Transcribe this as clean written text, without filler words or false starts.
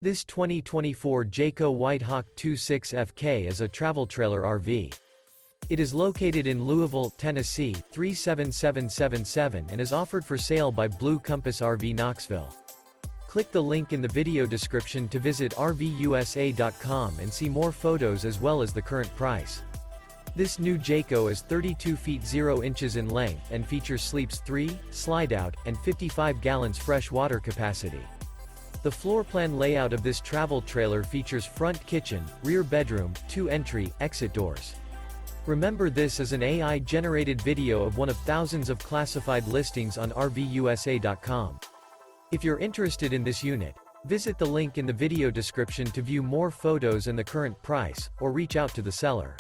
This 2024 Jayco White Hawk 26FK is a travel trailer RV. It is located in Louisville, Tennessee, 37777 and is offered for sale by Blue Compass RV Knoxville. Click the link in the video description to visit RVUSA.com and see more photos as well as the current price. This new Jayco is 32 feet 0 inches in length and features sleeps 3, Slideout, and 55 gallons fresh water capacity. The floor plan layout of this travel trailer features front kitchen, rear bedroom, 2 entry, exit doors. Remember, this is an AI-generated video of one of thousands of classified listings on RVUSA.com. If you're interested in this unit, visit the link in the video description to view more photos and the current price, or reach out to the seller.